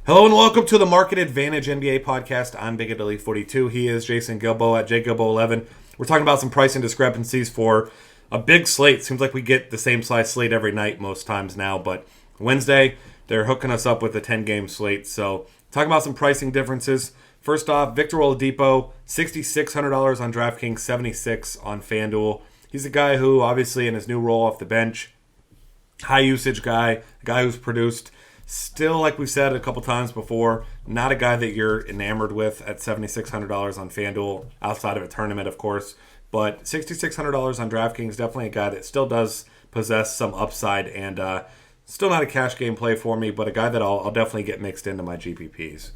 Hello and welcome to the Market Advantage NBA podcast. I'm Big Italy 42. He is Jason Gilbo at JGilbo11. We're talking about some pricing discrepancies for a big slate. Seems like we get the same size slate every night most times now, but Wednesday they're hooking us up with a 10-game slate. So talking about some pricing differences. First off, Victor Oladipo, $6,600 on DraftKings, $76 on FanDuel. He's a guy who obviously in his new role off the bench, high usage guy, a guy who's produced. Still, like we've said a couple times before, not a guy that you're enamored with at $7,600 on FanDuel, outside of a tournament, of course. But $6,600 on DraftKings, definitely a guy that still does possess some upside, and still not a cash game play for me, but a guy that I'll definitely get mixed into my GPPs.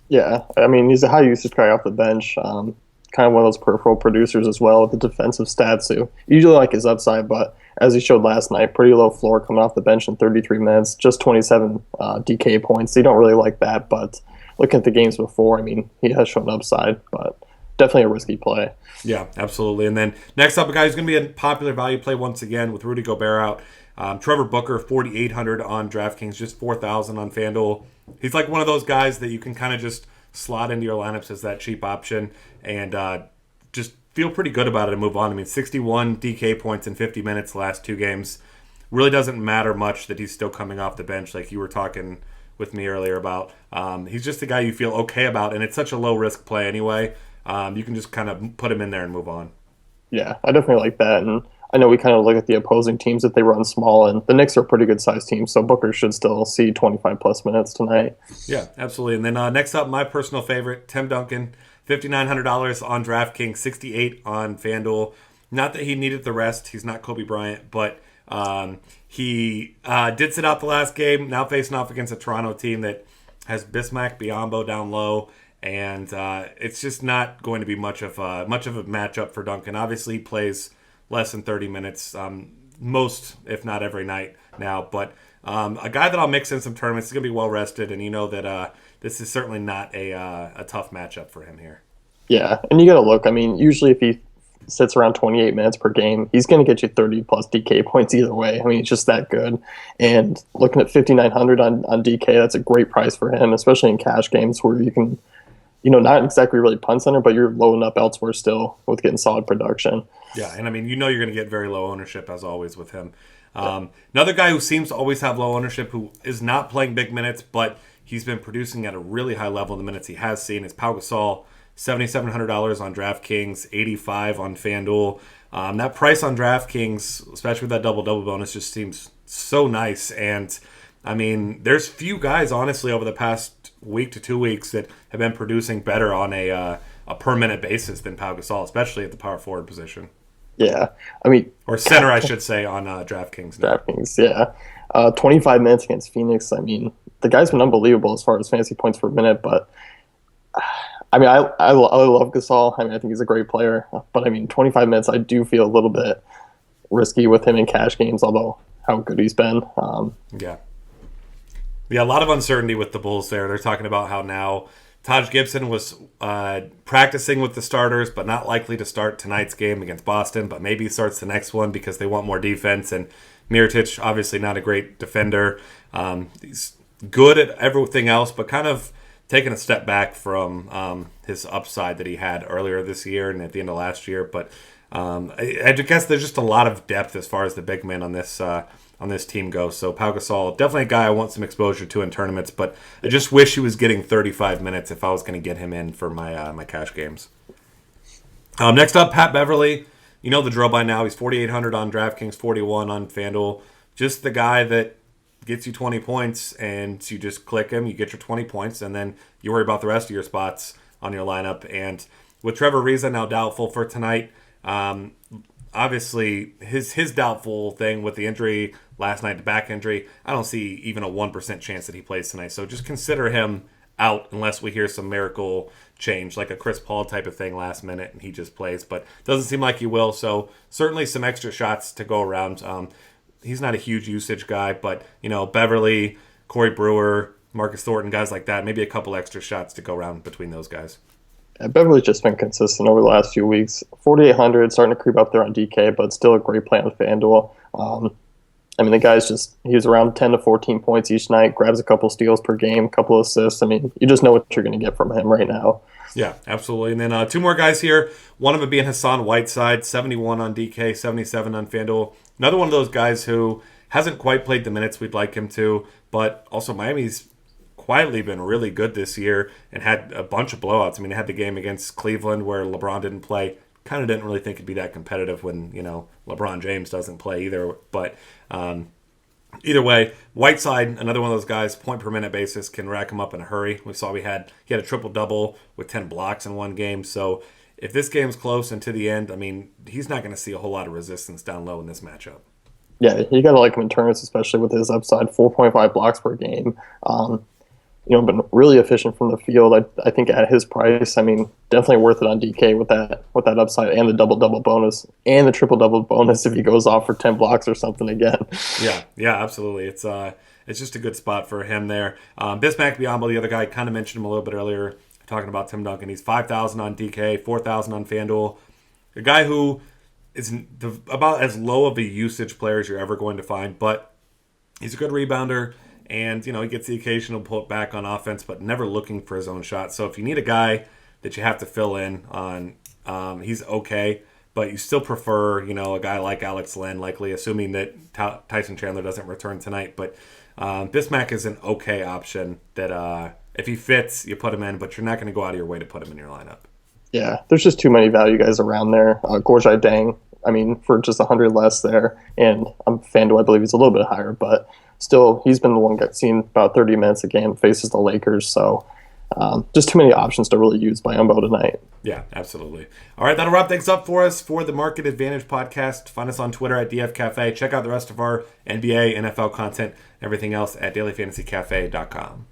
Yeah, I mean, he's a high usage guy off the bench. Kind of one of those peripheral producers as well with the defensive stats too. Usually like his upside, but as he showed last night, pretty low floor coming off the bench in 33 minutes, just 27 DK points. So you don't really like that, but looking at the games before, I mean, he has shown upside, but definitely a risky play. Yeah, absolutely. And then next up, a guy who's going to be a popular value play once again with Rudy Gobert out. Trevor Booker, 4,800 on DraftKings, just 4,000 on FanDuel. He's like one of those guys that you can kind of just slot into your lineups as that cheap option and just feel pretty good about it and move on. I mean, 61 DK points in 50 minutes last two games. Really doesn't matter much that he's still coming off the bench like you were talking with me earlier about. He's just a guy you feel okay about, and it's such a low-risk play anyway. You can just kind of put him in there and move on. Yeah, I definitely like that. And I know we kind of look at the opposing teams that they run small, and the Knicks are a pretty good-sized team, so Booker should still see 25-plus minutes tonight. Yeah, absolutely. And then next up, my personal favorite, Tim Duncan, $5,900 on DraftKings, $68 on FanDuel. Not that he needed the rest. He's not Kobe Bryant, but he did sit out the last game, now facing off against a Toronto team that has Bismack Biyombo down low, and it's just not going to be much of a matchup for Duncan. Obviously, he plays less than 30 minutes most, if not every night now. But a guy that I'll mix in some tournaments. He's going to be well-rested, and you know that this is certainly not a tough matchup for him here. Yeah, and you got to look. I mean, usually if he sits around 28 minutes per game, he's going to get you 30-plus DK points either way. I mean, it's just that good. And looking at 5,900 on DK, that's a great price for him, especially in cash games where you can, not exactly really punt center, but you're loading up elsewhere still with getting solid production. Yeah, and I mean, you're going to get very low ownership as always with him. Another guy who seems to always have low ownership, who is not playing big minutes, but he's been producing at a really high level in the minutes he has seen, is Pau Gasol, $7,700 on DraftKings, $85 on FanDuel. That price on DraftKings, especially with that double-double bonus, just seems so nice. And, I mean, there's few guys, honestly, over the past week to 2 weeks that have been producing better on a per-minute basis than Pau Gasol, especially at the power forward position. Yeah, I mean... Or center, I should say, on DraftKings now. DraftKings, yeah. 25 minutes against Phoenix. I mean, the guy's been unbelievable as far as fantasy points per minute, but... I mean, I love Gasol. I mean, I think he's a great player. But, I mean, 25 minutes, I do feel a little bit risky with him in cash games, although how good he's been. Yeah, a lot of uncertainty with the Bulls there. They're talking about how now Taj Gibson was practicing with the starters, but not likely to start tonight's game against Boston, but maybe starts the next one because they want more defense. And Mirotic, obviously not a great defender. He's good at everything else, but kind of taking a step back from his upside that he had earlier this year and at the end of last year. But I guess there's just a lot of depth as far as the big men on this team goes. So Pau Gasol, definitely a guy I want some exposure to in tournaments, but I just wish he was getting 35 minutes if I was going to get him in for my cash games. Next up, Pat Beverly. You know the drill by now. He's 4,800 on DraftKings, 41 on FanDuel. Just the guy that gets you 20 points, and you just click him, you get your 20 points, and then you worry about the rest of your spots on your lineup. And with Trevor Ariza now doubtful for tonight, obviously his doubtful thing with the injury last night, the back injury, I don't see even a 1% chance that he plays tonight. So just consider him out unless we hear some miracle change, like a Chris Paul type of thing last minute, and he just plays. But doesn't seem like he will, so certainly some extra shots to go around. He's not a huge usage guy, but, Beverly, Corey Brewer, Marcus Thornton, guys like that, maybe a couple extra shots to go around between those guys. Yeah, Beverly's just been consistent over the last few weeks. 4,800, starting to creep up there on DK, but still a great play on FanDuel. I mean, the guy's he was around 10 to 14 points each night, grabs a couple steals per game, couple assists. I mean, you just know what you're going to get from him right now. Yeah, absolutely. And then two more guys here. One of them being Hassan Whiteside, 71 on DK, 77 on FanDuel. Another one of those guys who hasn't quite played the minutes we'd like him to, but also Miami's quietly been really good this year and had a bunch of blowouts. I mean, they had the game against Cleveland where LeBron didn't play. Kind of didn't really think it'd be that competitive when, LeBron James doesn't play either. But either way, Whiteside, another one of those guys, point per minute basis, can rack him up in a hurry. We saw he had a triple-double with 10 blocks in one game. So if this game's close and to the end, I mean, he's not going to see a whole lot of resistance down low in this matchup. Yeah, you got to like him in tournaments, especially with his upside, 4.5 blocks per game. Been really efficient from the field. I think at his price, I mean, definitely worth it on DK with that upside and the double-double bonus and the triple-double bonus if he goes off for 10 blocks or something again. Yeah, absolutely. It's just a good spot for him there. Bismack Biyombo, the other guy, kind of mentioned him a little bit earlier, talking about Tim Duncan. He's 5,000 on DK, 4,000 on FanDuel. A guy who is about as low of a usage player as you're ever going to find, but he's a good rebounder. And, he gets the occasional pull back on offense, but never looking for his own shot. So if you need a guy that you have to fill in on, he's okay. But you still prefer, a guy like Alex Len, likely, assuming that Tyson Chandler doesn't return tonight. But Bismack is an okay option that if he fits, you put him in. But you're not going to go out of your way to put him in your lineup. Yeah, there's just too many value guys around there. Gorjai Dang, I mean, for just 100 less there. And FanDuel, I believe he's a little bit higher, but still, he's been the one seen about 30 minutes a game, faces the Lakers. So just too many options to really use by Umbo tonight. Yeah, absolutely. All right, that'll wrap things up for us for the Market Advantage podcast. Find us on Twitter at DF Cafe. Check out the rest of our NBA, NFL content, everything else at dailyfantasycafe.com.